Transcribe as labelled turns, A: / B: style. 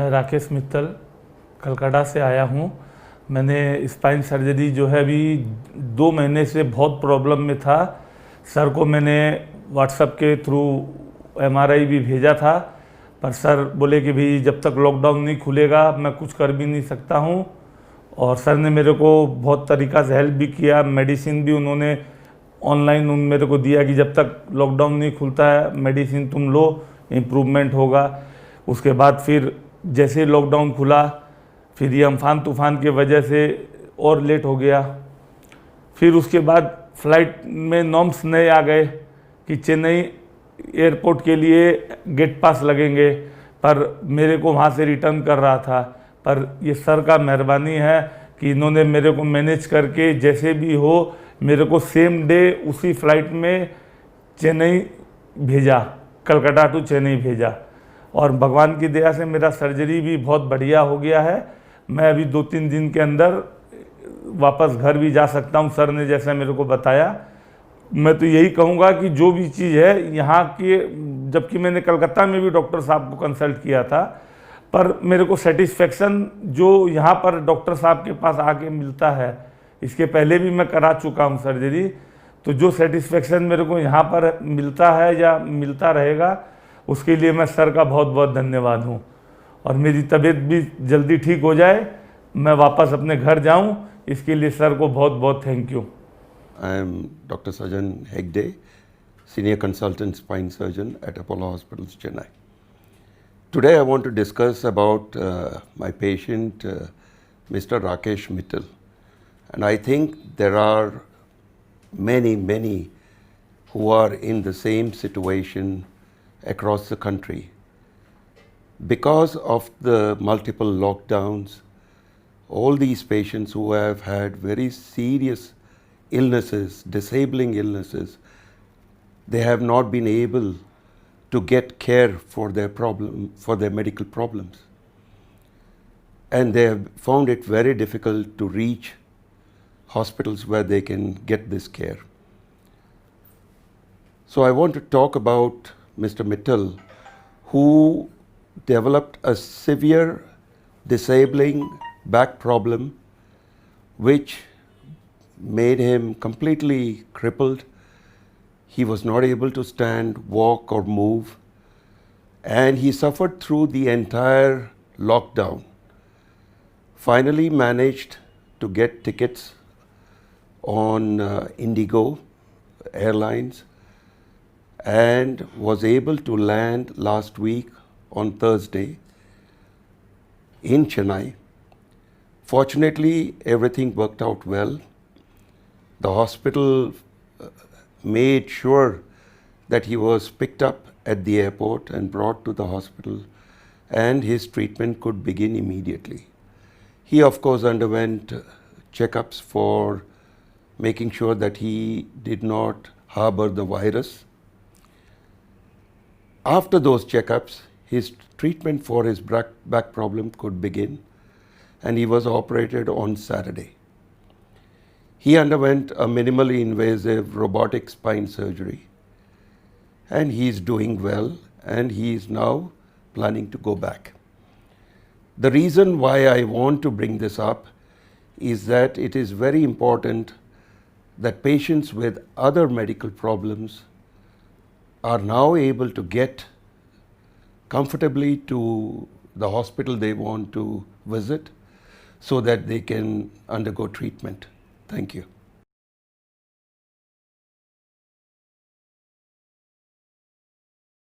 A: मैं राकेश मित्तल कलकत्ता से आया हूँ। मैंने स्पाइन सर्जरी जो है अभी 2 महीने से बहुत प्रॉब्लम में था। सर को मैंने व्हाट्सएप के थ्रू MRI भी भेजा था, पर सर बोले कि भाई जब तक लॉकडाउन नहीं खुलेगा मैं कुछ कर भी नहीं सकता हूँ। और सर ने मेरे को बहुत तरीक़ा से हेल्प भी किया। मेडिसिन भी उन्होंने ऑनलाइन मेरे को दिया कि जब तक लॉकडाउन नहीं खुलता है मेडिसिन तुम लो, इम्प्रूवमेंट होगा। उसके बाद फिर जैसे लॉकडाउन खुला, फिर ये अम्फान तूफ़ान की वजह से और लेट हो गया। फिर उसके बाद फ़्लाइट में नॉर्म्स नए आ गए कि चेन्नई एयरपोर्ट के लिए गेट पास लगेंगे, पर मेरे को वहाँ से रिटर्न कर रहा था। पर ये सर का मेहरबानी है कि इन्होंने मेरे को मैनेज करके जैसे भी हो मेरे को सेम डे उसी फ़्लाइट में चेन्नई भेजा, कलकत्ता टू चेन्नई भेजा। और भगवान की दया से मेरा सर्जरी भी बहुत बढ़िया हो गया है। मैं अभी 2-3 दिन के अंदर वापस घर भी जा सकता हूँ, सर ने जैसा मेरे को बताया। मैं तो यही कहूँगा कि जो भी चीज़ है यहाँ के, जबकि मैंने कलकत्ता में भी डॉक्टर साहब को कंसल्ट किया था, पर मेरे को सेटिस्फेक्शन जो यहाँ पर डॉक्टर साहब के पास आके मिलता है, इसके पहले भी मैं करा चुका हूँ सर्जरी, तो जो सेटिस्फेक्शन मेरे को यहाँ पर मिलता है या मिलता रहेगा, उसके लिए मैं सर का बहुत बहुत धन्यवाद हूँ। और मेरी तबीयत भी जल्दी ठीक हो जाए, मैं वापस अपने घर जाऊँ, इसके लिए सर को बहुत बहुत thank you.
B: I am Dr. Sajan Hegde, Senior Consultant Spine Surgeon at Apollo Hospitals, Chennai. Today I want to discuss about my patient, Mr. Rakesh Mittal. And I think there are many who are in the same situation across the country. Because of the multiple lockdowns, all these patients who have had very serious illnesses, disabling illnesses, they have not been able to get care for their medical problems. And they have found it very difficult to reach hospitals where they can get this care. So I want to talk about Mr. Mittal, who developed a severe disabling back problem which made him completely crippled. He was not able to stand, walk or move, and he suffered through the entire lockdown. Finally managed to get tickets on Indigo Airlines and was able to land last week on Thursday in Chennai. Fortunately, everything worked out well. The hospital made sure that he was picked up at the airport and brought to the hospital, and his treatment could begin immediately. He of course underwent checkups for making sure that he did not harbor the virus. After those checkups, his treatment for his back problem could begin, and he was operated on Saturday. He underwent a minimally invasive robotic spine surgery, and he is doing well, and he is now planning to go back. The reason why I want to bring this up is that it is very important that patients with other medical problems are now able to get comfortably to the hospital they want to visit so that they can undergo treatment. Thank you.